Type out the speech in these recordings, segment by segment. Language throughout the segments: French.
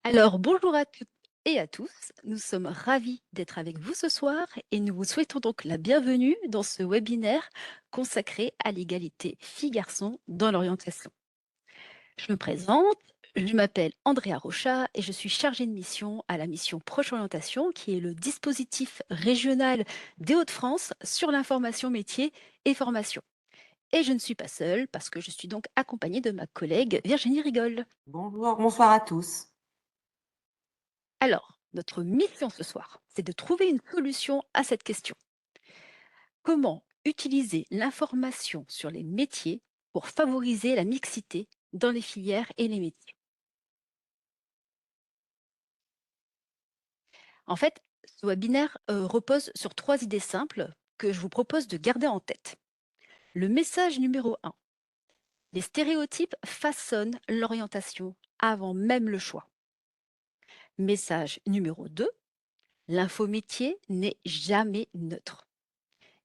Alors, bonjour à toutes et à tous. Nous sommes ravis d'être avec vous ce soir et nous vous souhaitons donc la bienvenue dans ce webinaire consacré à l'égalité filles-garçons dans l'orientation. Je me présente, je m'appelle Andrea Rocha et je suis chargée de mission à la mission Proche Orientation, qui est le dispositif régional des Hauts-de-France sur l'information métier et formation. Et je ne suis pas seule parce que je suis donc accompagnée de ma collègue Virginie Rigol. Bonjour, bonsoir à tous. Alors, notre mission ce soir, c'est de trouver une solution à cette question. Comment utiliser l'information sur les métiers pour favoriser la mixité dans les filières et les métiers? En fait, ce webinaire repose sur trois idées simples que je vous propose de garder en tête. Le message numéro un: les stéréotypes façonnent l'orientation avant même le choix. Message numéro 2: l'infométier n'est jamais neutre.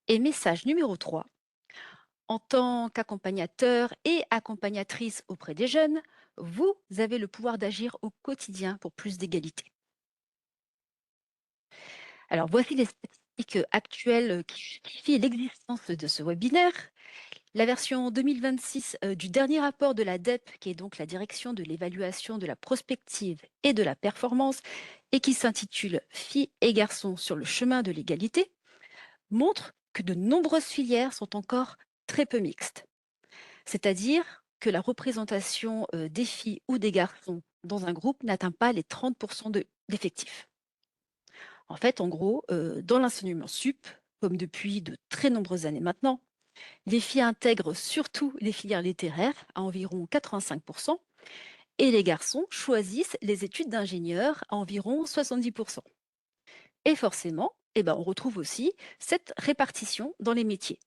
Et message numéro 3: en tant qu'accompagnateur et accompagnatrice auprès des jeunes, vous avez le pouvoir d'agir au quotidien pour plus d'égalité. Alors voici les statistiques actuelles qui justifient l'existence de ce webinaire. La version 2026 du dernier rapport de la DEP, qui est donc la direction de l'évaluation de la prospective et de la performance, et qui s'intitule Filles et garçons sur le chemin de l'égalité, montre que de nombreuses filières sont encore très peu mixtes. C'est-à-dire que la représentation des filles ou des garçons dans un groupe n'atteint pas les 30% d'effectifs. En fait, en gros, dans l'enseignement sup, comme depuis de très nombreuses années maintenant, les filles intègrent surtout les filières littéraires à environ 85%, et les garçons choisissent les études d'ingénieur à environ 70%. Et forcément, on retrouve aussi cette répartition dans les métiers.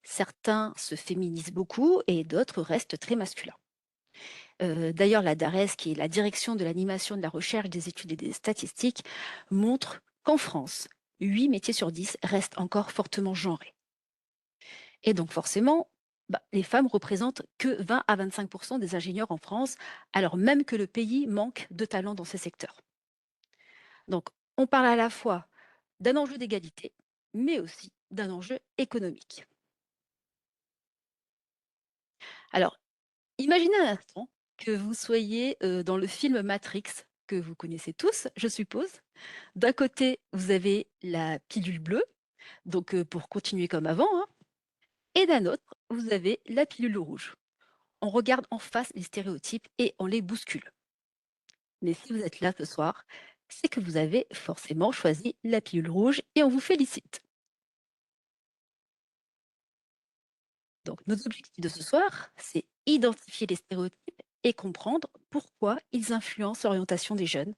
Certains se féminisent beaucoup et d'autres restent très masculins. D'ailleurs, la DARES, qui est la Direction de l'animation, de la recherche, des études et des statistiques, montre qu'en France, 8 métiers sur 10 restent encore fortement genrés. Et donc forcément, les femmes représentent que 20 à 25% des ingénieurs en France, alors même que le pays manque de talents dans ces secteurs. Donc on parle à la fois d'un enjeu d'égalité, mais aussi d'un enjeu économique. Alors, imaginez un instant que vous soyez dans le film Matrix, que vous connaissez tous, je suppose. D'un côté, vous avez la pilule bleue, donc pour continuer comme avant, hein, et d'un autre, vous avez la pilule rouge. On regarde en face les stéréotypes et on les bouscule. Mais si vous êtes là ce soir, c'est que vous avez forcément choisi la pilule rouge et on vous félicite. Donc nos objectifs de ce soir, c'est identifier les stéréotypes et comprendre pourquoi ils influencent l'orientation des jeunes.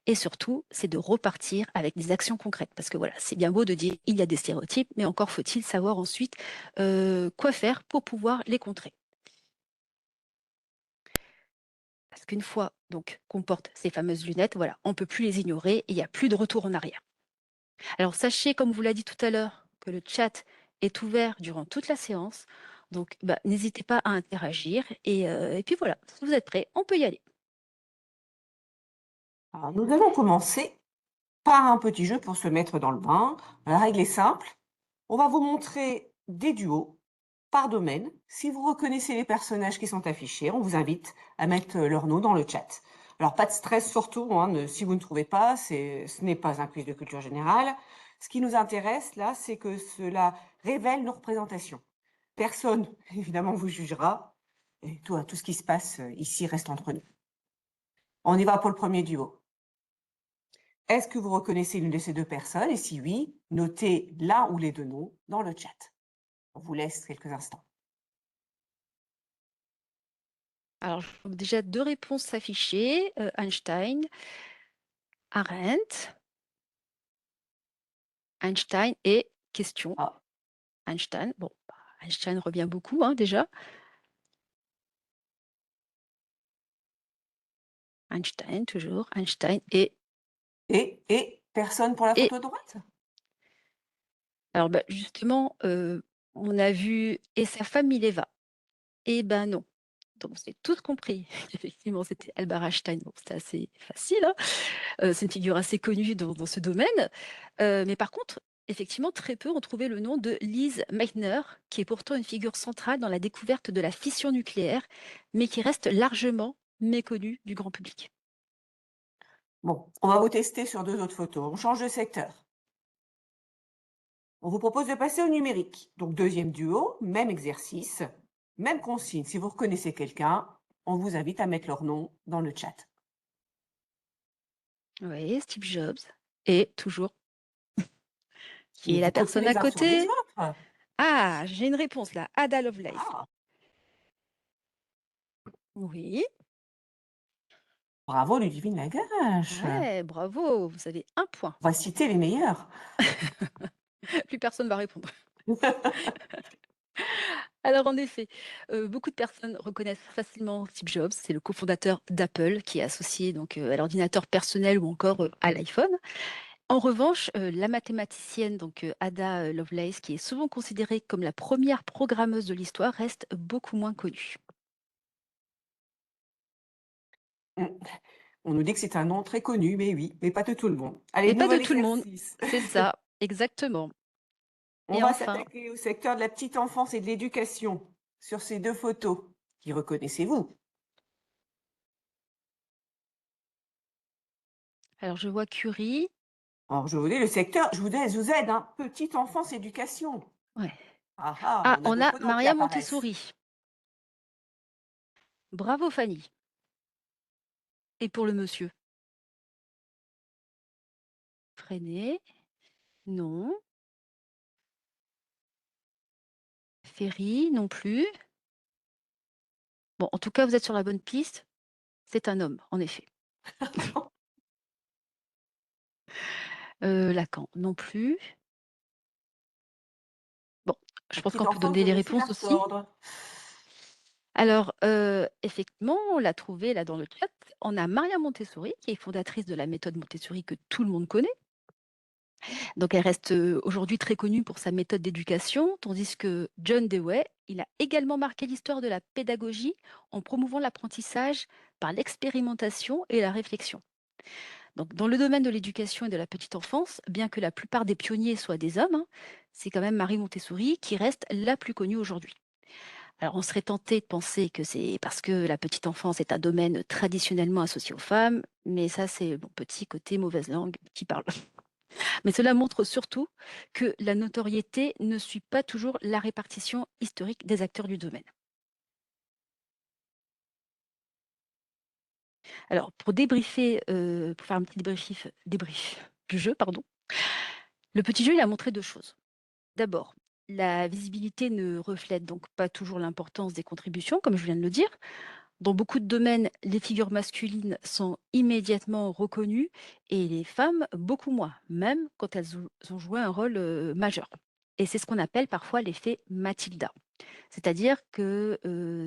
Et surtout, c'est de repartir avec des actions concrètes. Parce que voilà, c'est bien beau de dire il y a des stéréotypes, mais encore faut-il savoir ensuite quoi faire pour pouvoir les contrer. Parce qu'une fois donc qu'on porte ces fameuses lunettes, voilà, on ne peut plus les ignorer et il n'y a plus de retour en arrière. Alors sachez, comme vous l'a dit tout à l'heure, que le chat est ouvert durant toute la séance. Donc n'hésitez pas à interagir. Et puis voilà, si vous êtes prêts, on peut y aller. Alors, nous allons commencer par un petit jeu pour se mettre dans le bain. La règle est simple. On va vous montrer des duos par domaine. Si vous reconnaissez les personnages qui sont affichés, on vous invite à mettre leur nom dans le chat. Alors, pas de stress surtout, hein, si vous ne trouvez pas, ce n'est pas un quiz de culture générale. Ce qui nous intéresse là, c'est que cela révèle nos représentations. Personne, évidemment, vous jugera. Et tout ce qui se passe ici reste entre nous. On y va pour le premier duo. Est-ce que vous reconnaissez l'une de ces deux personnes? Et si oui, notez l'un ou les deux noms dans le chat. On vous laisse quelques instants. Alors, je vois déjà deux réponses s'afficher, Einstein, Arendt, Einstein et question. Ah, Einstein, bon, Einstein revient beaucoup hein, déjà. Einstein, toujours, Einstein et personne pour la et photo de droite? alors justement, on a vu et sa femme Mileva. Eh ben non. Donc, c'est tous compris. Effectivement, c'était Albert Einstein. Bon, c'était assez facile, hein. C'est une figure assez connue dans ce domaine. Mais par contre, effectivement, très peu ont trouvé le nom de Lise Meitner, qui est pourtant une figure centrale dans la découverte de la fission nucléaire, mais qui reste largement méconnue du grand public. Bon, on va vous tester sur 2 autres photos. On change de secteur. On vous propose de passer au numérique. Donc deuxième duo, même exercice, même consigne. Si vous reconnaissez quelqu'un, on vous invite à mettre leur nom dans le chat. Oui, Steve Jobs. Et toujours, qui Et est la vous copiez personne à les uns sur les côté? autres. Ah, j'ai une réponse là. Ada Lovelace. Ah, Oui, bravo Ludivine Lagache. ouais, bravo, vous avez un point. On va citer les meilleurs. Plus personne va répondre. Alors en effet, beaucoup de personnes reconnaissent facilement Steve Jobs, c'est le cofondateur d'Apple qui est associé donc, à l'ordinateur personnel ou encore, à l'iPhone. En revanche, la mathématicienne donc, Ada, Lovelace, qui est souvent considérée comme la première programmeuse de l'histoire, reste beaucoup moins connue. Mmh. On nous dit que c'est un nom très connu, mais oui, mais pas de tout le monde. Allez, Mais pas de nouvel tout le monde, exercice. c'est ça, exactement. On Et va enfin, s'attaquer au secteur de la petite enfance et de l'éducation sur ces 2 photos. Qui reconnaissez-vous? alors je vois Curie, Alors je vous dis le secteur, je vous aide, hein, petite enfance, éducation. ouais. Ah ah, Ah, on a on a d'autres noms qui Maria apparaissent. Montessori. Bravo Fanny. Et pour le monsieur? Freinet? Non. Ferry? Non plus. Bon, en tout cas, vous êtes sur la bonne piste. C'est un homme, en effet. Lacan, non plus. Bon, je La pense petite qu'on peut enfance, donner vous les allez aussi la réponses aussi. retordre. Alors, effectivement, on l'a trouvé là dans le chat. On a Maria Montessori, qui est fondatrice de la méthode Montessori que tout le monde connaît. Donc, elle reste aujourd'hui très connue pour sa méthode d'éducation, tandis que John Dewey, il a également marqué l'histoire de la pédagogie en promouvant l'apprentissage par l'expérimentation et la réflexion. Donc, dans le domaine de l'éducation et de la petite enfance, bien que la plupart des pionniers soient des hommes, hein, c'est quand même Marie Montessori qui reste la plus connue aujourd'hui. Alors, on serait tenté de penser que c'est parce que la petite enfance est un domaine traditionnellement associé aux femmes, mais ça, c'est mon petit côté mauvaise langue qui parle. Mais cela montre surtout que la notoriété ne suit pas toujours la répartition historique des acteurs du domaine. Alors, pour débriefer, pour faire un petit débrief du jeu, pardon, le petit jeu, il a montré deux choses. D'abord, la visibilité ne reflète donc pas toujours l'importance des contributions, comme je viens de le dire. Dans beaucoup de domaines, les figures masculines sont immédiatement reconnues et les femmes beaucoup moins, même quand elles ont joué un rôle majeur. Et c'est ce qu'on appelle parfois l'effet Matilda. C'est-à-dire que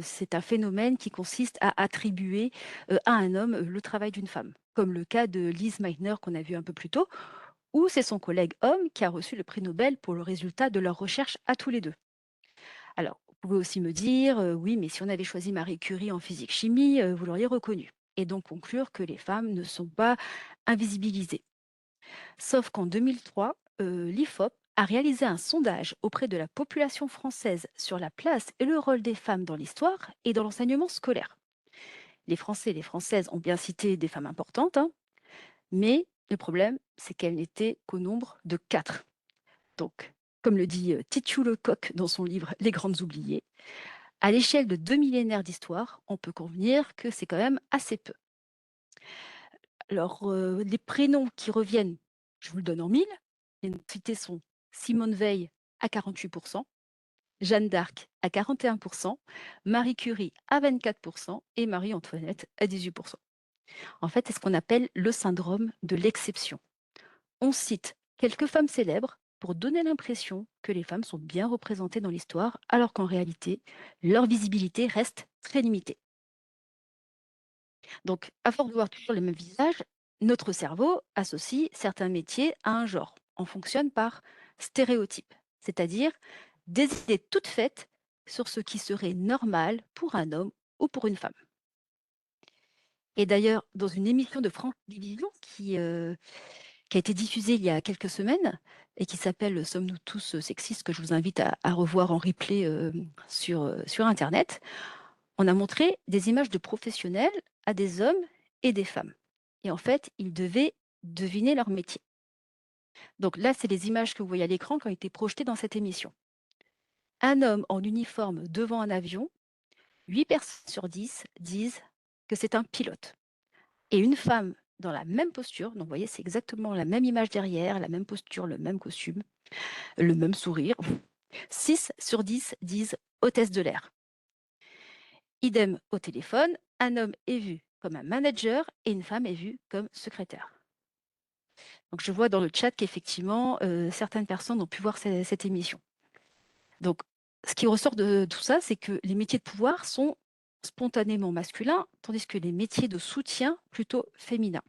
c'est un phénomène qui consiste à attribuer à un homme le travail d'une femme, comme le cas de Lise Meitner qu'on a vu un peu plus tôt, ou c'est son collègue homme qui a reçu le prix Nobel pour le résultat de leur recherche à tous les deux. Alors, vous pouvez aussi me dire, oui, mais si on avait choisi Marie Curie en physique-chimie, vous l'auriez reconnue. Et donc conclure que les femmes ne sont pas invisibilisées. Sauf qu'en 2003, l'IFOP a réalisé un sondage auprès de la population française sur la place et le rôle des femmes dans l'histoire et dans l'enseignement scolaire. Les Français et les Françaises ont bien cité des femmes importantes, hein, mais le problème, c'est qu'elles n'étaient qu'au nombre de 4. Donc, comme le dit Titiou Lecoq dans son livre Les Grandes Oubliées, à l'échelle de 2 millénaires d'histoire, on peut convenir que c'est quand même assez peu. Alors, les prénoms qui reviennent, je vous le donne en mille. Les noms cités sont Simone Veil à 48 Jeanne d'Arc à 41 Marie Curie à 24 et Marie-Antoinette à 18 En fait, c'est ce qu'on appelle le syndrome de l'exception. On cite quelques femmes célèbres pour donner l'impression que les femmes sont bien représentées dans l'histoire, alors qu'en réalité, leur visibilité reste très limitée. Donc, à force de voir toujours les mêmes visages, notre cerveau associe certains métiers à un genre. On fonctionne par stéréotype, c'est-à-dire des idées toutes faites sur ce qui serait normal pour un homme ou pour une femme. Et d'ailleurs, dans une émission de France Télévisions qui a été diffusée il y a quelques semaines et qui s'appelle «Sommes-nous tous, sexistes?», que je vous invite à revoir en replay, sur internet, on a montré des images de professionnels à des hommes et des femmes. Et en fait, ils devaient deviner leur métier. Donc là, c'est les images que vous voyez à l'écran qui ont été projetées dans cette émission. Un homme en uniforme devant un avion, 8 personnes sur 10 disent que c'est un pilote. Et une femme dans la même posture, donc vous voyez, c'est exactement la même image derrière, la même posture, le même costume, le même sourire. 6 sur 10 disent hôtesse de l'air. Idem au téléphone, un homme est vu comme un manager et une femme est vue comme secrétaire. Donc je vois dans le chat qu'effectivement, certaines personnes ont pu voir cette émission. Donc ce qui ressort de tout ça, c'est que les métiers de pouvoir sont spontanément masculins, tandis que les métiers de soutien plutôt féminins.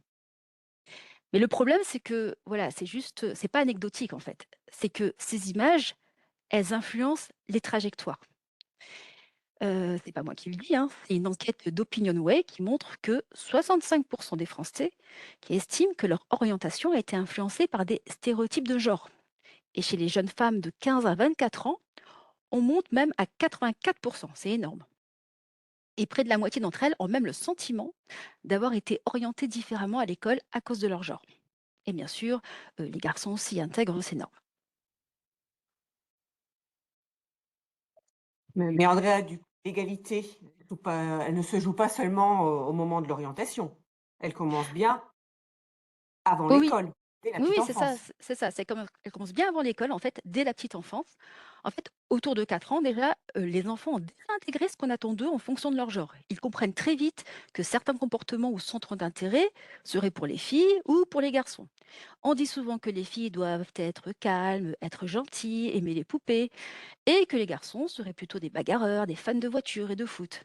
Mais le problème, c'est que voilà, c'est pas anecdotique en fait. C'est que ces images, elles influencent les trajectoires. C'est pas moi qui le dis, hein, c'est une enquête d'OpinionWay qui montre que 65 des Français qui estiment que leur orientation a été influencée par des stéréotypes de genre. Et chez les jeunes femmes de 15 à 24 ans, on monte même à 84 c'est énorme. Et près de la moitié d'entre elles ont même le sentiment d'avoir été orientées différemment à l'école à cause de leur genre. Et bien sûr, les garçons aussi intègrent ces normes. Mais Andrea, du coup, l'égalité, elle ne se joue pas seulement au moment de l'orientation. Elle commence bien avant Oh oui, l'école, dès la oui, petite oui, c'est ça, enfance. c'est ça. Elle commence bien avant l'école, en fait, dès la petite enfance. En fait, autour de 4 ans déjà, les enfants ont déjà intégré ce qu'on attend d'eux en fonction de leur genre. Ils comprennent très vite que certains comportements ou centres d'intérêt seraient pour les filles ou pour les garçons. On dit souvent que les filles doivent être calmes, être gentilles, aimer les poupées, et que les garçons seraient plutôt des bagarreurs, des fans de voitures et de foot.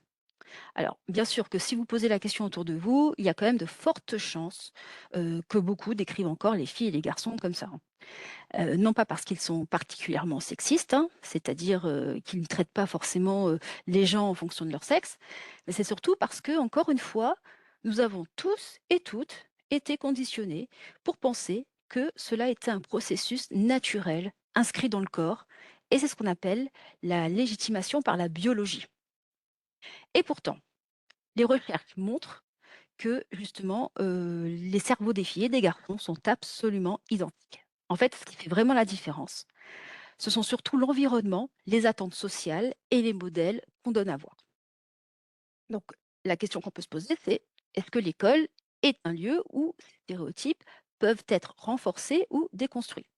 Alors, bien sûr que si vous posez la question autour de vous, il y a quand même de fortes chances que beaucoup décrivent encore les filles et les garçons comme ça, hein. Non pas parce qu'ils sont particulièrement sexistes, hein, c'est-à-dire qu'ils ne traitent pas forcément les gens en fonction de leur sexe, mais c'est surtout parce que, encore une fois, nous avons tous et toutes été conditionnés pour penser que cela était un processus naturel, inscrit dans le corps, et c'est ce qu'on appelle la légitimation par la biologie. Et pourtant, les recherches montrent que justement, les cerveaux des filles et des garçons sont absolument identiques. En fait, ce qui fait vraiment la différence, ce sont surtout l'environnement, les attentes sociales et les modèles qu'on donne à voir. Donc la question qu'on peut se poser, c'est: est-ce que l'école est un lieu où ces stéréotypes peuvent être renforcés ou déconstruits?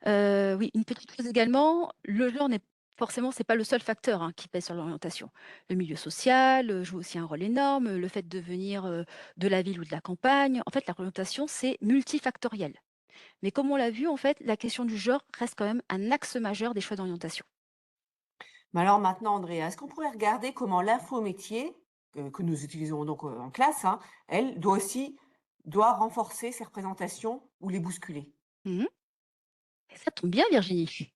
Oui, une petite chose également, le genre n'est forcément, c'est pas le seul facteur, hein, qui pèse sur l'orientation. Le milieu social, joue aussi un rôle énorme, le fait de venir, de la ville ou de la campagne. En fait, l'orientation, c'est multifactoriel. Mais comme on l'a vu, en fait, la question du genre reste quand même un axe majeur des choix d'orientation. Mais alors maintenant, Andrea, est-ce qu'on pourrait regarder comment l'infométier, que nous utilisons donc, en classe, hein, elle doit renforcer ces représentations ou les bousculer? Mmh. Et ça tombe bien, Virginie.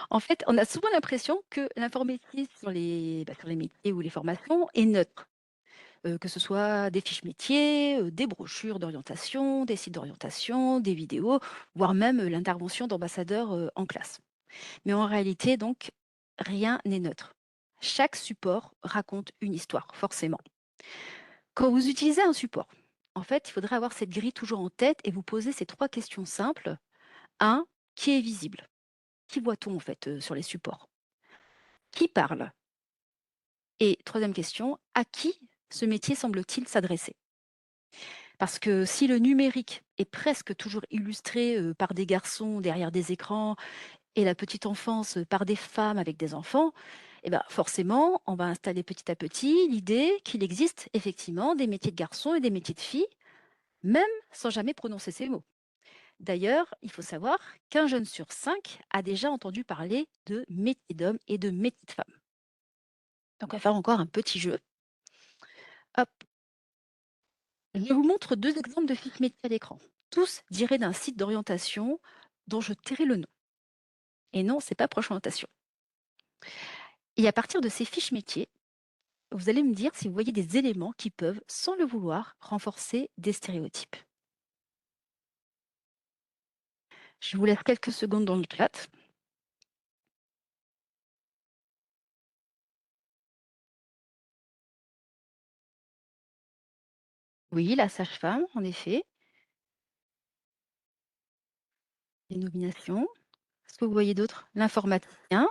En fait, on a souvent l'impression que l'informatique sur les métiers ou les formations est neutre. Que ce soit des fiches métiers, des brochures d'orientation, des sites d'orientation, des vidéos, voire même, l'intervention d'ambassadeurs, en classe. Mais en réalité donc, rien n'est neutre. Chaque support raconte une histoire, forcément. Quand vous utilisez un support, en fait, il faudrait avoir cette grille toujours en tête et vous poser ces 3 questions simples. 1, qui est visible? Qui voit-on en fait, sur les supports? Qui parle? Et troisième question, à qui ce métier semble-t-il s'adresser? Parce que si le numérique est presque toujours illustré, par des garçons derrière des écrans et la petite enfance, par des femmes avec des enfants, et ben, forcément, on va installer petit à petit l'idée qu'il existe effectivement des métiers de garçons et des métiers de filles, même sans jamais prononcer ces mots. D'ailleurs, il faut savoir qu'un jeune sur 5 a déjà entendu parler de métier d'homme et de métier de femme. Donc on va faire encore un petit jeu. Hop, je vous montre 2 exemples de fiches métiers à l'écran, tous tirés d'un site d'orientation dont je tairai le nom. Et non, c'est pas Proche Orientation. Et à partir de ces fiches métiers, vous allez me dire si vous voyez des éléments qui peuvent, sans le vouloir, renforcer des stéréotypes. Je vous laisse quelques secondes dans le chat. Oui, la sage-femme, en effet, les nominations. Est-ce que vous voyez d'autres? L'informaticien,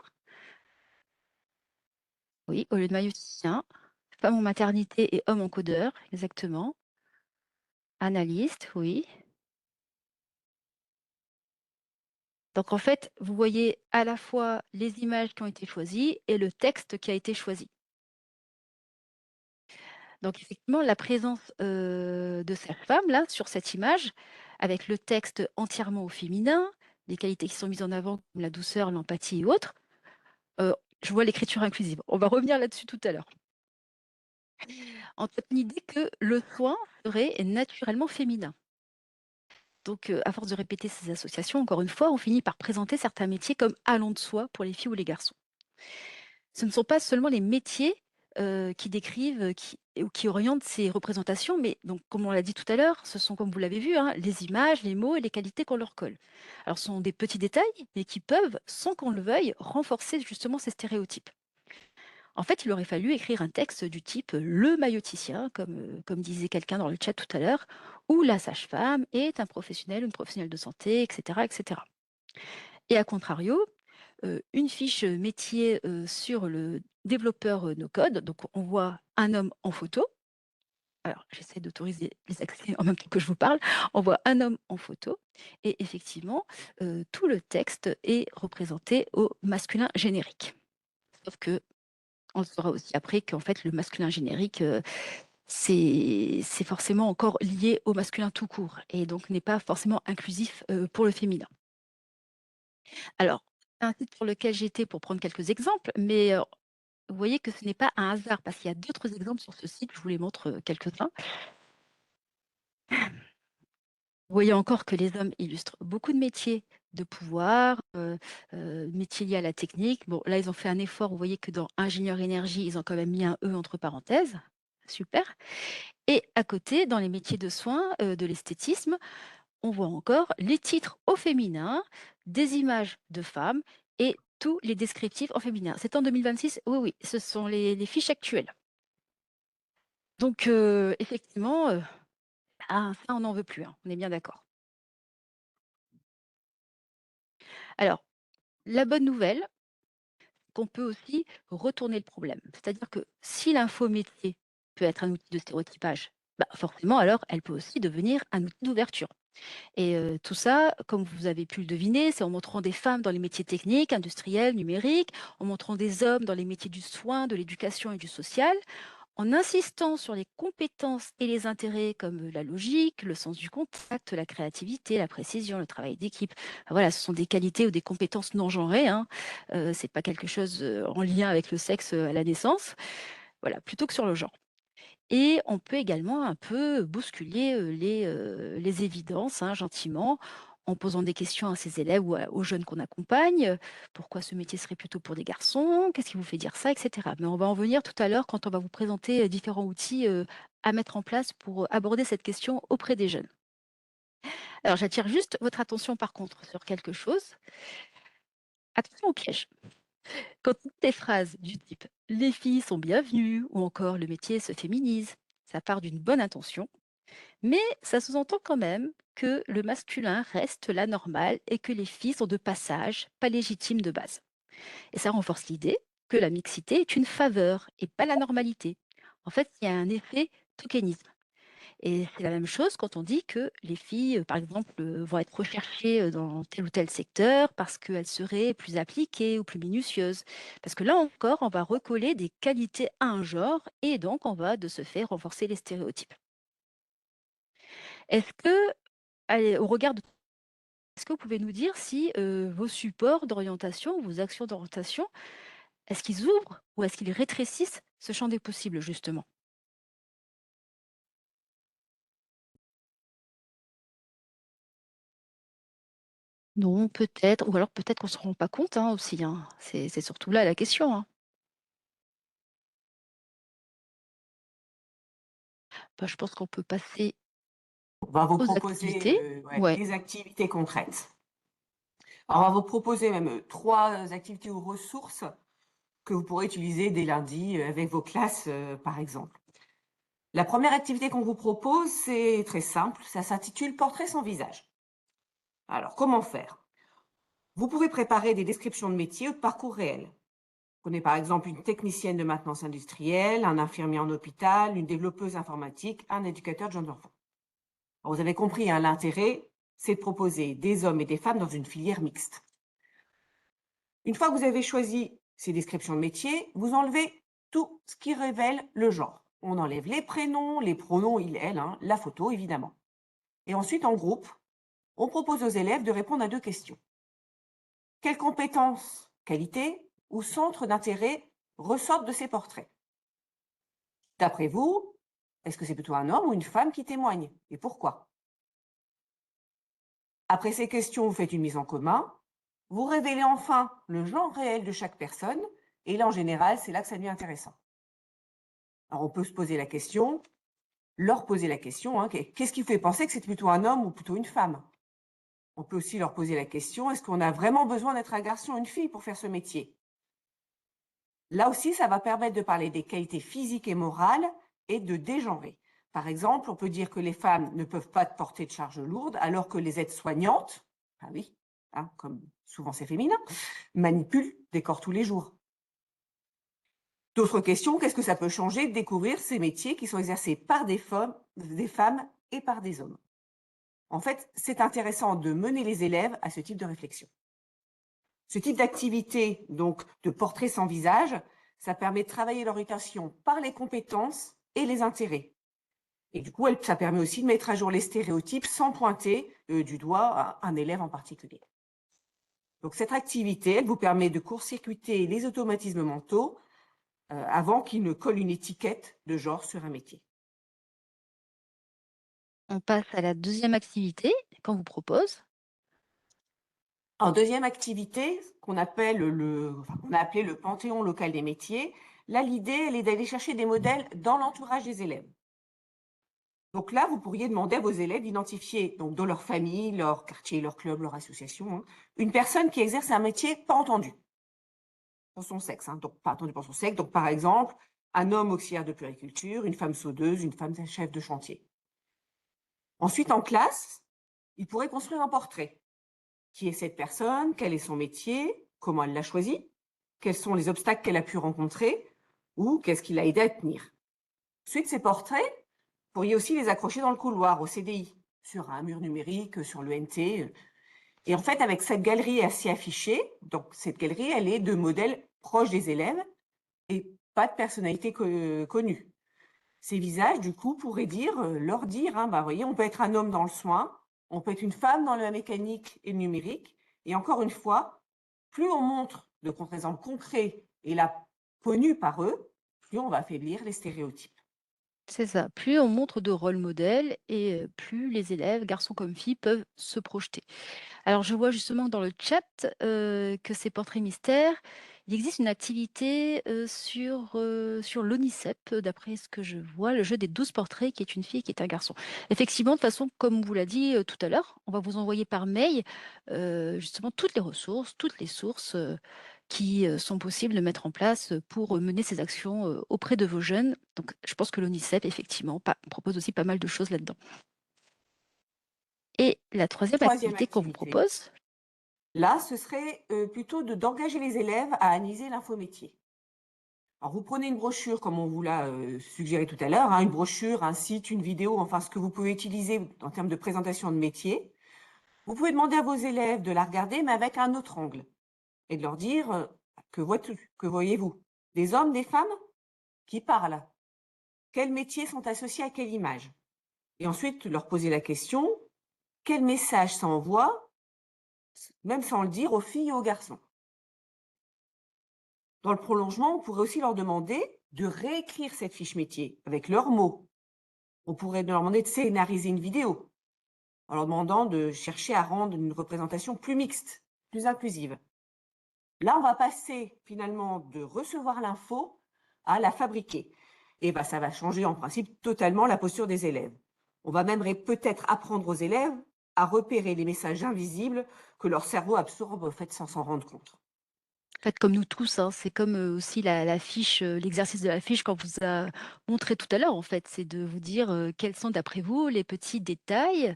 oui, au lieu de maïeuticien. Femme en maternité et homme en codeur, exactement. Analyste, oui. Donc en fait, vous voyez à la fois les images qui ont été choisies et le texte qui a été choisi. Donc effectivement, la présence de cette femme-là sur cette image, avec le texte entièrement au féminin, les qualités qui sont mises en avant comme la douceur, l'empathie et autres, euh, je vois l'écriture inclusive. On va revenir là-dessus tout à l'heure. En fait, l'idée que le soin serait naturellement féminin. Donc, à force de répéter ces associations, encore une fois, on finit par présenter certains métiers comme allant de soi pour les filles ou les garçons. Ce ne sont pas seulement les métiers qui décrivent, ou qui orientent ces représentations, mais donc, comme on l'a dit tout à l'heure, ce sont, comme vous l'avez vu, hein, les images, les mots et les qualités qu'on leur colle. Alors, ce sont des petits détails, mais qui peuvent, sans qu'on le veuille, renforcer justement ces stéréotypes. En fait, il aurait fallu écrire un texte du type le maïeuticien, comme disait quelqu'un dans le chat tout à l'heure, ou la sage-femme est un professionnel ou une professionnelle de santé, etc., etc. Et à contrario, une fiche métier sur le développeur no-code, donc on voit un homme en photo. Alors, j'essaie d'autoriser les accès en même temps que je vous parle. On voit un homme en photo et effectivement, tout le texte est représenté au masculin générique. Sauf que on le saura aussi après qu'en fait, le masculin générique, c'est forcément encore lié au masculin tout court et donc n'est pas forcément inclusif, pour le féminin. Alors, c'est un site sur lequel j'étais pour prendre quelques exemples, mais, vous voyez que ce n'est pas un hasard parce qu'il y a d'autres exemples sur ce site, je vous les montre, quelques-uns. Vous voyez encore que les hommes illustrent beaucoup de métiers de pouvoir, métiers liés à la technique. Bon, là, ils ont fait un effort, vous voyez que dans ingénieur énergie, ils ont quand même mis un E entre parenthèses, super. Et à côté, dans les métiers de soins, de l'esthétisme, on voit encore les titres au féminin, des images de femmes et tous les descriptifs en féminin. C'est en 2026, oui, oui, ce sont les fiches actuelles. Donc effectivement, ah, ça on n'en veut plus, hein, on est bien d'accord. Alors, la bonne nouvelle, qu'on peut aussi retourner le problème. C'est-à-dire que si l'info métier peut être un outil de stéréotypage, bah, forcément alors elle peut aussi devenir un outil d'ouverture. Et tout ça, comme vous avez pu le deviner, c'est en montrant des femmes dans les métiers techniques, industriels, numériques, en montrant des hommes dans les métiers du soin, de l'éducation et du social, en insistant sur les compétences et les intérêts comme la logique, le sens du contact, la créativité, la précision, le travail d'équipe. Enfin, voilà, ce sont des qualités ou des compétences non genrées, hein. C'est pas quelque chose en lien avec le sexe à la naissance. Voilà, plutôt que sur le genre. Et on peut également un peu bousculer les évidences, hein, gentiment, en posant des questions à ses élèves ou aux jeunes qu'on accompagne. Pourquoi ce métier serait plutôt pour des garçons? Qu'est-ce qui vous fait dire ça, etc. Mais on va en venir tout à l'heure quand on va vous présenter différents outils à mettre en place pour aborder cette question auprès des jeunes. Alors j'attire juste votre attention par contre sur quelque chose. Attention au piège. Quand toutes les phrases du type «les filles sont bienvenues» ou encore «le métier se féminise», ça part d'une bonne intention. Mais ça sous-entend quand même que le masculin reste la normale et que les filles sont de passage, pas légitimes de base. Et ça renforce l'idée que la mixité est une faveur et pas la normalité. En fait, il y a un effet tokenisme. Et c'est la même chose quand on dit que les filles, par exemple, vont être recherchées dans tel ou tel secteur parce qu'elles seraient plus appliquées ou plus minutieuses. Parce que là encore, on va recoller des qualités à un genre et donc on va de ce fait renforcer les stéréotypes. Est-ce que, allez, au regard de est-ce que vous pouvez nous dire si, vos supports d'orientation, vos actions d'orientation, est-ce qu'ils ouvrent ou est-ce qu'ils rétrécissent ce champ des possibles justement? Non, peut-être ou alors peut-être qu'on ne se rend pas compte, hein, aussi, hein. C'est surtout là la question, hein. Bah, je pense qu'on peut passer On va vous aux proposer, activités. ouais, Ouais. des activités concrètes. Alors, on va vous proposer même, 3 activités ou ressources que vous pourrez utiliser dès lundi, avec vos classes, par exemple. La première activité qu'on vous propose, c'est très simple, ça s'intitule «Portrait sans visage». Alors, comment faire? Vous pouvez préparer des descriptions de métiers ou de parcours réels. Prenez par exemple une technicienne de maintenance industrielle, un infirmier en hôpital, une développeuse informatique, un éducateur de jeunes enfants. Alors, vous avez compris, hein, l'intérêt, c'est de proposer des hommes et des femmes dans une filière mixte. Une fois que vous avez choisi ces descriptions de métiers, vous enlevez tout ce qui révèle le genre. On enlève les prénoms, les pronoms, il, elle, hein, la photo évidemment. Et ensuite, en groupe, on propose aux élèves de répondre à 2 questions. Quelles compétences, qualités ou centres d'intérêt ressortent de ces portraits? D'après vous, est-ce que c'est plutôt un homme ou une femme qui témoigne? Et pourquoi? Après ces questions, vous faites une mise en commun. Vous révélez enfin le genre réel de chaque personne. Et là, en général, c'est là que ça devient intéressant. Alors, on peut se poser la question, leur poser la question, hein, qu'est-ce qui vous fait penser que c'est plutôt un homme ou plutôt une femme? On peut aussi leur poser la question, est-ce qu'on a vraiment besoin d'être un garçon ou une fille pour faire ce métier? Là aussi, ça va permettre de parler des qualités physiques et morales et de dégenrer. Par exemple, on peut dire que les femmes ne peuvent pas porter de charges lourdes, alors que les aides-soignantes, ah oui, hein, comme souvent c'est féminin, manipulent des corps tous les jours. D'autres questions, qu'est-ce que ça peut changer de découvrir ces métiers qui sont exercés par des femmes et par des hommes? En fait, c'est intéressant de mener les élèves à ce type de réflexion. Ce type d'activité, donc de portrait sans visage, ça permet de travailler l'orientation par les compétences et les intérêts. Et du coup, ça permet aussi de mettre à jour les stéréotypes sans pointer du doigt un élève en particulier. Donc cette activité, elle vous permet de court-circuiter les automatismes mentaux avant qu'ils ne collent une étiquette de genre sur un métier. On passe à la deuxième activité qu'on vous propose. En deuxième activité, qu'on a appelé le panthéon local des métiers, là, l'idée, elle est d'aller chercher des modèles dans l'entourage des élèves. Donc là, vous pourriez demander à vos élèves d'identifier, donc dans leur famille, leur quartier, leur club, leur association, hein, une personne qui exerce un métier pas entendu pour son sexe, hein, donc pas entendu pour son sexe. Donc par exemple, un homme auxiliaire de puériculture, une femme saudeuse, une femme chef de chantier. Ensuite, en classe, ils pourraient construire un portrait. Qui est cette personne? Quel est son métier? Comment elle l'a choisi? Quels sont les obstacles qu'elle a pu rencontrer? Ou qu'est-ce qui l'a aidé à tenir? Ensuite, ces portraits, vous pourriez aussi les accrocher dans le couloir, au CDI, sur un mur numérique, sur le NT. Et en fait, avec cette galerie assez affichée, donc cette galerie, elle est de modèles proches des élèves et pas de personnalité connue. Ces visages, du coup, pourraient leur dire, hein, bah, voyez, on peut être un homme dans le soin, on peut être une femme dans la mécanique et le numérique. Et encore une fois, plus on montre de contre-exemples concrets et là, connus par eux, plus on va affaiblir les stéréotypes. C'est ça. Plus on montre de rôle modèle et plus les élèves, garçons comme filles, peuvent se projeter. Alors, je vois justement dans le chat, que ces portraits mystères, il existe une activité, sur l'ONICEP, d'après ce que je vois, le jeu des 12 portraits qui est une fille et qui est un garçon. Effectivement, de toute façon, comme on vous l'a dit, tout à l'heure, on va vous envoyer par mail, justement toutes les ressources, toutes les sources, qui, sont possibles de mettre en place, pour, mener ces actions, auprès de vos jeunes. Donc je pense que l'ONICEP effectivement propose aussi pas mal de choses là-dedans. Et la troisième Troisième activité qu'on vous activité, propose. là, ce serait plutôt d'engager les élèves à analyser l'infométier. Alors, vous prenez une brochure, comme on vous l'a suggéré tout à l'heure, hein, une brochure, un site, une vidéo, enfin ce que vous pouvez utiliser en termes de présentation de métier. Vous pouvez demander à vos élèves de la regarder, mais avec un autre angle, et de leur dire que voyez-vous? Des hommes, des femmes qui parlent? Quels métiers sont associés à quelle image? Et ensuite, leur poser la question, quel message ça envoie, même sans le dire, aux filles et aux garçons? Dans le prolongement, on pourrait aussi leur demander de réécrire cette fiche métier avec leurs mots. On pourrait leur demander de scénariser une vidéo en leur demandant de chercher à rendre une représentation plus mixte, plus inclusive. Là, on va passer finalement de recevoir l'info à la fabriquer. et bah, ça va changer en principe totalement la posture des élèves. On va même peut-être apprendre aux élèves à repérer les messages invisibles que leur cerveau absorbe, en fait, sans s'en rendre compte. En fait, comme nous tous, hein, c'est comme, aussi la fiche, l'exercice de la fiche qu'on vous a montré tout à l'heure, en fait. C'est de vous dire, quels sont d'après vous les petits détails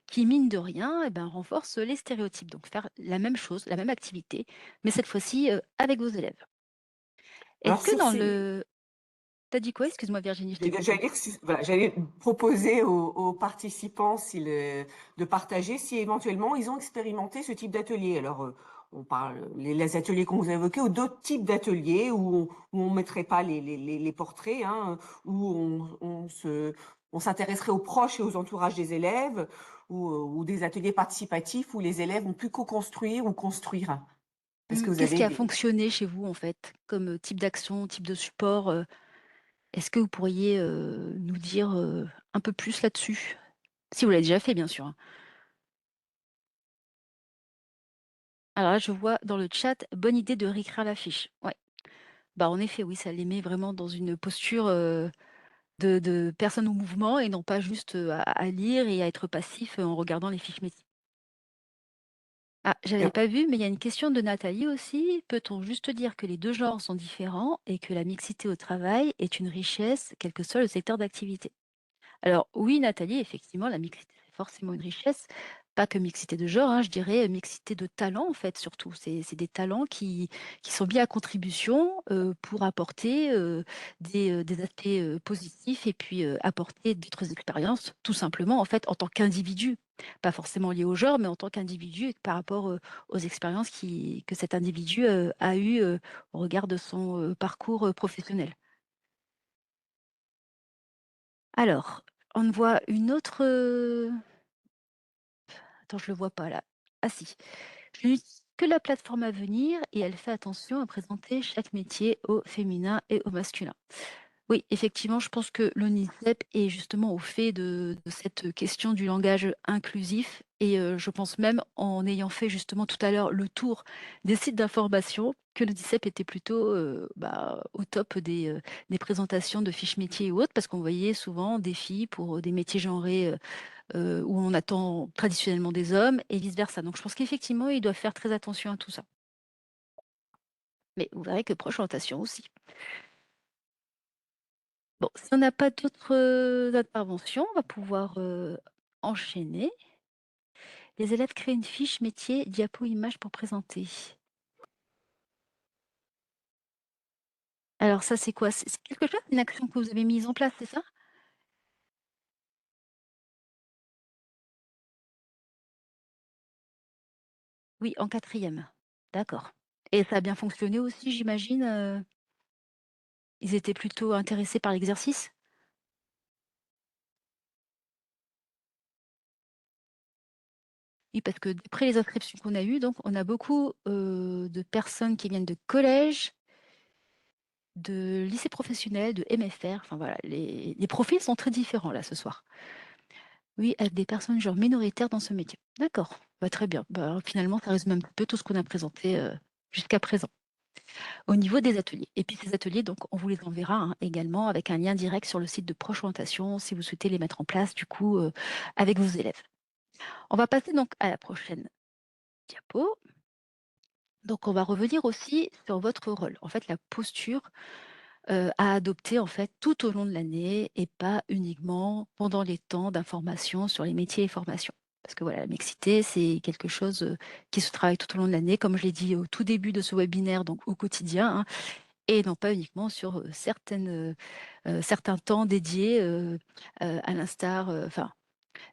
qui, mine de rien, et ben, renforcent les stéréotypes. Donc faire la même chose, la même activité, mais cette fois-ci, avec vos élèves. Est-ce Alors que sur dans ces le tu dit quoi? Excuse-moi Virginie, je t'ai J'allais coupé. dire voilà, j'allais proposer aux participants de partager si éventuellement ils ont expérimenté ce type d'atelier. Alors, on parle les ateliers qu'on vous a évoqués ou d'autres types d'ateliers où on mettrait pas les portraits, hein, où on s'intéresserait aux proches et aux entourages des élèves ou des ateliers participatifs où les élèves ont pu co-construire ou construire. Est-ce que vous Qu'est-ce qui avez a des fonctionné chez vous, en fait, comme, type d'action, type de support, Est-ce que vous pourriez, nous dire, un peu plus là-dessus? Si vous l'avez déjà fait, bien sûr, hein. Alors là, je vois dans le chat: «Bonne idée de réécrire la fiche». Ouais, bah, en effet, oui, ça les met vraiment dans une posture, de personne au mouvement et non pas juste, à lire et à être passif, en regardant les fiches métiers. Ah, j'avais pas vu, mais il y a une question de Nathalie aussi. Peut-on juste dire que les 2 genres sont différents et que la mixité au travail est une richesse, quel que soit le secteur d'activité? Alors oui, Nathalie, effectivement, la mixité, c'est forcément une richesse. Pas que mixité de genre, hein, je dirais mixité de talents, en fait, surtout. C'est des talents qui sont mis à contribution pour apporter des aspects positifs et puis apporter d'autres expériences, tout simplement, en fait, en tant qu'individu. Pas forcément lié au genre, mais en tant qu'individu et par rapport aux expériences que cet individu a eues au regard de son parcours professionnel. Alors, on voit une autre, attends, je le vois pas là. Ah si. Je n'utilise que la plateforme à venir et elle fait attention à présenter chaque métier au féminin et au masculin. Oui, effectivement, je pense que l'ONISEP est justement au fait de cette question du langage inclusif et je pense même en ayant fait justement tout à l'heure le tour des sites d'information que l'ONISEP était plutôt, au top des présentations de fiches métiers et autres parce qu'on voyait souvent des filles pour, des métiers genrés, où on attend traditionnellement des hommes et vice versa. Donc je pense qu'effectivement, ils doivent faire très attention à tout ça. Mais vous verrez que proche orientation aussi. Bon, si on n'a pas d'autres, interventions, on va pouvoir, enchaîner. Les élèves créent une fiche métier, diapo, image pour présenter. Alors ça, c'est quoi? C'est quelque chose, une action que vous avez mise en place, c'est ça? Oui, en quatrième. D'accord. Et ça a bien fonctionné aussi, j'imagine, ils étaient plutôt intéressés par l'exercice? Oui, parce que d'après les inscriptions qu'on a eues, donc on a beaucoup, de personnes qui viennent de collèges, de lycées professionnels, de MFR, enfin voilà, les profils sont très différents là ce soir. Oui, avec des personnes genre minoritaires dans ce métier. D'accord, bah, très bien. Bah, finalement, ça résume un petit peu tout ce qu'on a présenté, jusqu'à présent, au niveau des ateliers. Et puis ces ateliers, donc on vous les enverra, hein, également avec un lien direct sur le site de Proche Orientation si vous souhaitez les mettre en place du coup, avec vos élèves. On va passer donc à la prochaine diapo. Donc on va revenir aussi sur votre rôle. En fait, la posture, à adopter, en fait, tout au long de l'année et pas uniquement pendant les temps d'information sur les métiers et formations. Parce que voilà, la mixité, c'est quelque chose, qui se travaille tout au long de l'année, comme je l'ai dit au tout début de ce webinaire, donc au quotidien, hein, et non pas uniquement sur, certains temps dédiés, à l'instar, enfin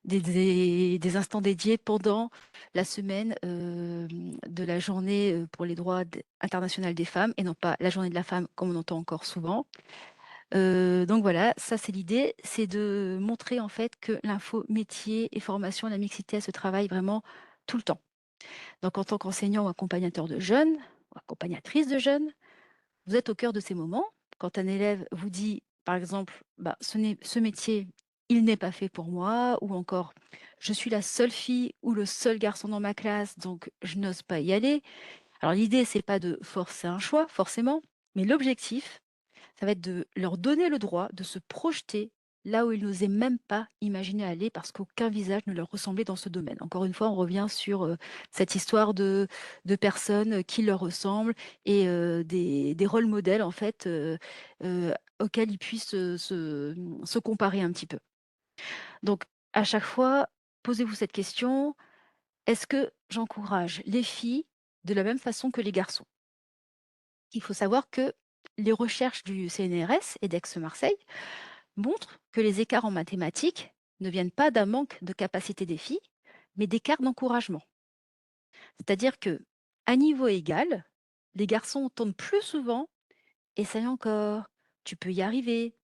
des instants dédiés pendant la semaine, de la journée, pour les droits internationaux des femmes et non pas la journée de la femme comme on entend encore souvent. Donc voilà, ça c'est l'idée, c'est de montrer en fait que l'info métier et formation, la mixité, elle se travaille vraiment tout le temps. Donc en tant qu'enseignant ou accompagnateur de jeunes, ou accompagnatrice de jeunes, vous êtes au cœur de ces moments. Quand un élève vous dit, par exemple, bah, ce métier, il n'est pas fait pour moi, ou encore, je suis la seule fille ou le seul garçon dans ma classe, donc je n'ose pas y aller. Alors l'idée, c'est pas de forcer un choix, forcément, mais l'objectif, Ça va être de leur donner le droit de se projeter là où ils n'osaient même pas imaginer aller parce qu'aucun visage ne leur ressemblait dans ce domaine. Encore une fois, on revient sur cette histoire de personnes qui leur ressemblent et des rôles modèles en fait auxquels ils puissent se comparer un petit peu. Donc, à chaque fois, posez-vous cette question, est-ce que j'encourage les filles de la même façon que les garçons? Il faut savoir que les recherches du CNRS et d'Aix-Marseille montrent que les écarts en mathématiques ne viennent pas d'un manque de capacité des filles, mais d'écarts d'encouragement. C'est-à-dire que, à niveau égal, les garçons entendent plus souvent essaye encore, tu peux y arriver.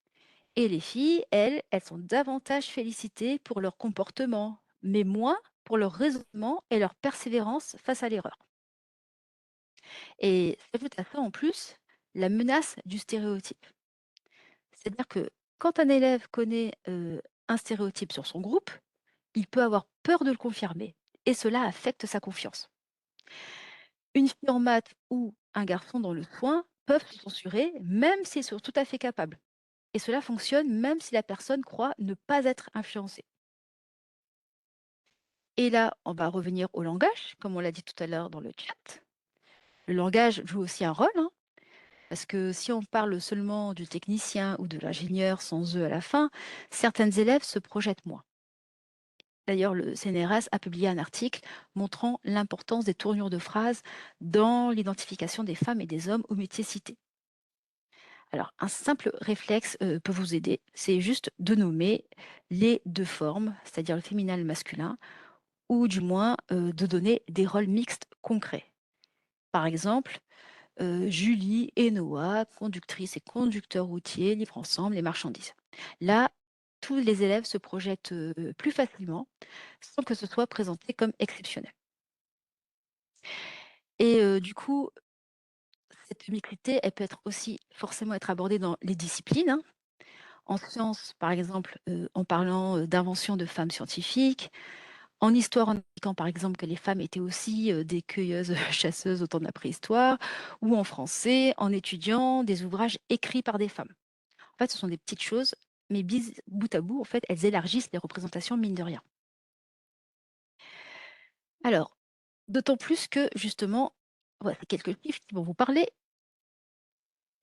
Et les filles, elles sont davantage félicitées pour leur comportement, mais moins pour leur raisonnement et leur persévérance face à l'erreur. Et s'ajoute à ça en plus la menace du stéréotype. C'est-à-dire que quand un élève connaît un stéréotype sur son groupe, il peut avoir peur de le confirmer. Et cela affecte sa confiance. Une fille en maths ou un garçon dans le soin peuvent se censurer, même s'ils sont tout à fait capables. Et cela fonctionne même si la personne croit ne pas être influencée. Et là, on va revenir au langage, comme on l'a dit tout à l'heure dans le chat. Le langage joue aussi un rôle, hein, parce que si on parle seulement du technicien ou de l'ingénieur sans eux à la fin, certains élèves se projettent moins. D'ailleurs, le CNRS a publié un article montrant l'importance des tournures de phrases dans l'identification des femmes et des hommes aux métiers cités. Alors, un simple réflexe peut vous aider, c'est juste de nommer les deux formes, c'est-à-dire le féminin et le masculin, ou du moins de donner des rôles mixtes concrets. Par exemple, Julie et Noah, conductrices et conducteurs routiers, livrent ensemble les marchandises. Là, tous les élèves se projettent plus facilement sans que ce soit présenté comme exceptionnel. Et du coup, cette mixité, elle peut être aussi forcément être abordée dans les disciplines, hein. En sciences, par exemple, en parlant d'invention de femmes scientifiques, en histoire, en indiquant par exemple que les femmes étaient aussi des cueilleuses, chasseuses au temps de la préhistoire, ou en français, en étudiant des ouvrages écrits par des femmes. En fait, ce sont des petites choses, mais bout à bout, en fait, elles élargissent les représentations, mine de rien. Alors, d'autant plus que, justement, voilà, c'est quelques chiffres qui vont vous parler.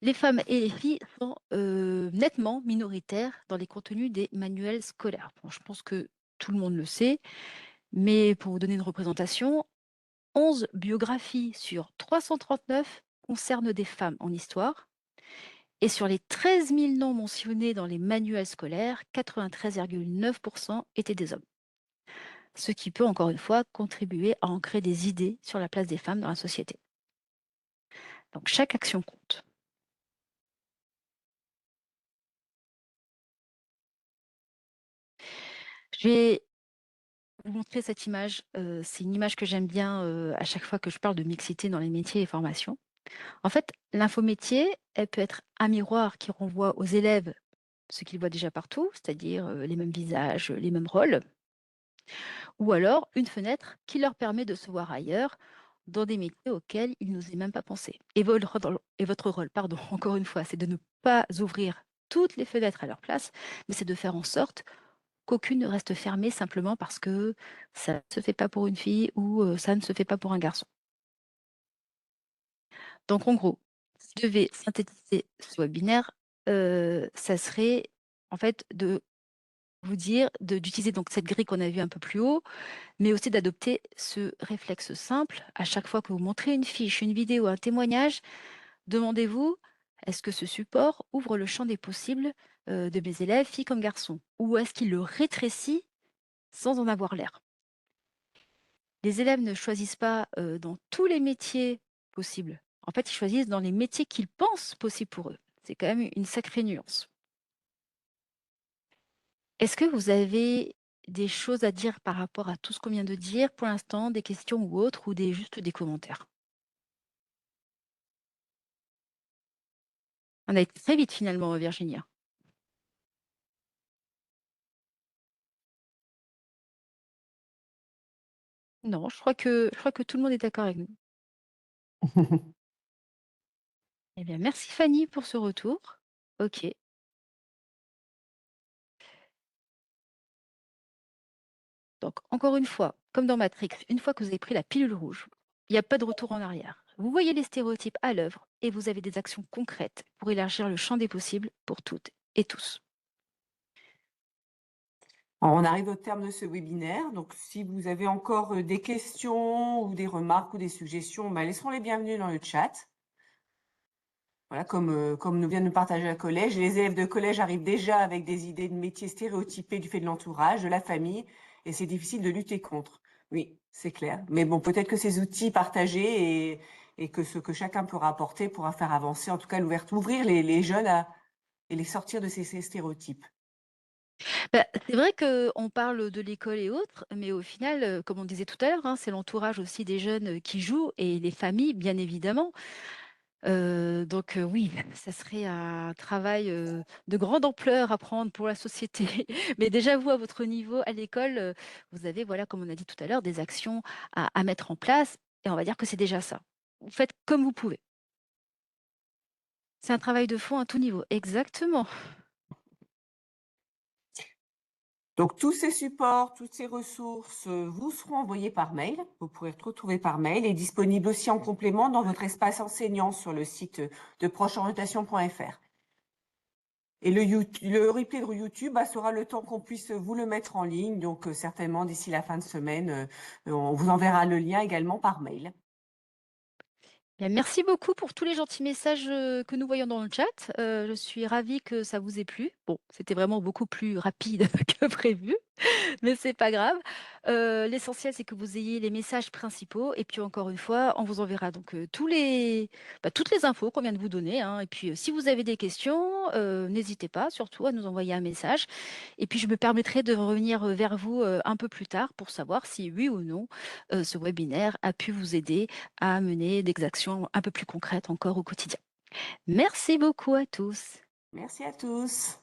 Les femmes et les filles sont nettement minoritaires dans les contenus des manuels scolaires. Bon, je pense que tout le monde le sait, mais pour vous donner une représentation, 11 biographies sur 339 concernent des femmes en histoire. Et sur les 13 000 noms mentionnés dans les manuels scolaires, 93,9% étaient des hommes. Ce qui peut, encore une fois, contribuer à ancrer des idées sur la place des femmes dans la société. Donc chaque action compte. Je vais vous montrer cette image. C'est une image que j'aime bien à chaque fois que je parle de mixité dans les métiers et formations. En fait, l'infométier, elle peut être un miroir qui renvoie aux élèves ce qu'ils voient déjà partout, c'est-à-dire les mêmes visages, les mêmes rôles, ou alors une fenêtre qui leur permet de se voir ailleurs dans des métiers auxquels ils n'osaient même pas penser. Et votre rôle, pardon, encore une fois, c'est de ne pas ouvrir toutes les fenêtres à leur place, mais c'est de faire en sorte qu'aucune ne reste fermée simplement parce que ça ne se fait pas pour une fille ou ça ne se fait pas pour un garçon. Donc en gros, si je devais synthétiser ce webinaire, ça serait en fait de vous dire d'utiliser donc cette grille qu'on a vue un peu plus haut, mais aussi d'adopter ce réflexe simple. À chaque fois que vous montrez une fiche, une vidéo, un témoignage, demandez-vous, est-ce que ce support ouvre le champ des possibles de mes élèves, filles comme garçons? Ou est-ce qu'il le rétrécit sans en avoir l'air? Les élèves ne choisissent pas dans tous les métiers possibles. En fait, ils choisissent dans les métiers qu'ils pensent possibles pour eux. C'est quand même une sacrée nuance. Est-ce que vous avez des choses à dire par rapport à tout ce qu'on vient de dire pour l'instant, des questions ou autres, ou juste des commentaires? On a été très vite finalement, Virginia. Non, je crois que tout le monde est d'accord avec nous. Eh bien, merci Fanny pour ce retour. OK. Donc encore une fois, comme dans Matrix, une fois que vous avez pris la pilule rouge, il n'y a pas de retour en arrière. Vous voyez les stéréotypes à l'œuvre et vous avez des actions concrètes pour élargir le champ des possibles pour toutes et tous. Alors, on arrive au terme de ce webinaire. Donc, si vous avez encore des questions ou des remarques ou des suggestions, bah, laissons les bienvenus dans le chat. Voilà, comme nous vient de nous partager la collège. Les élèves de collège arrivent déjà avec des idées de métiers stéréotypés du fait de l'entourage, de la famille, et c'est difficile de lutter contre. Oui, c'est clair. Mais bon, peut-être que ces outils partagés et que ce que chacun pourra apporter pourra faire avancer, en tout cas, ouvrir les jeunes et les sortir de ces stéréotypes. Bah, c'est vrai qu'on parle de l'école et autres, mais au final, comme on disait tout à l'heure, hein, c'est l'entourage aussi des jeunes qui jouent et les familles, bien évidemment. Donc oui, ça serait un travail, de grande ampleur à prendre pour la société. Mais déjà vous, à votre niveau, à l'école, vous avez, voilà, comme on a dit tout à l'heure, des actions à mettre en place et on va dire que c'est déjà ça. Vous faites comme vous pouvez. C'est un travail de fond à tout niveau. Exactement. Donc tous ces supports, toutes ces ressources, vous seront envoyés par mail. Vous pourrez tout retrouver par mail et disponibles aussi en complément dans votre espace enseignant sur le site, de procheorientation.fr. Et le replay de YouTube, bah, sera le temps qu'on puisse vous le mettre en ligne. Donc certainement d'ici la fin de semaine, on vous enverra le lien également par mail. Bien, merci beaucoup pour tous les gentils messages, que nous voyons dans le chat. Je suis ravie que ça vous ait plu. Bon, c'était vraiment beaucoup plus rapide que prévu. Mais c'est pas grave. L'essentiel, c'est que vous ayez les messages principaux et puis encore une fois, on vous enverra donc, toutes les infos qu'on vient de vous donner, hein et puis, si vous avez des questions, n'hésitez pas surtout à nous envoyer un message et puis je me permettrai de revenir, vers vous, un peu plus tard pour savoir si oui ou non, ce webinaire a pu vous aider à mener des actions un peu plus concrètes encore au quotidien. Merci beaucoup à tous. Merci à tous.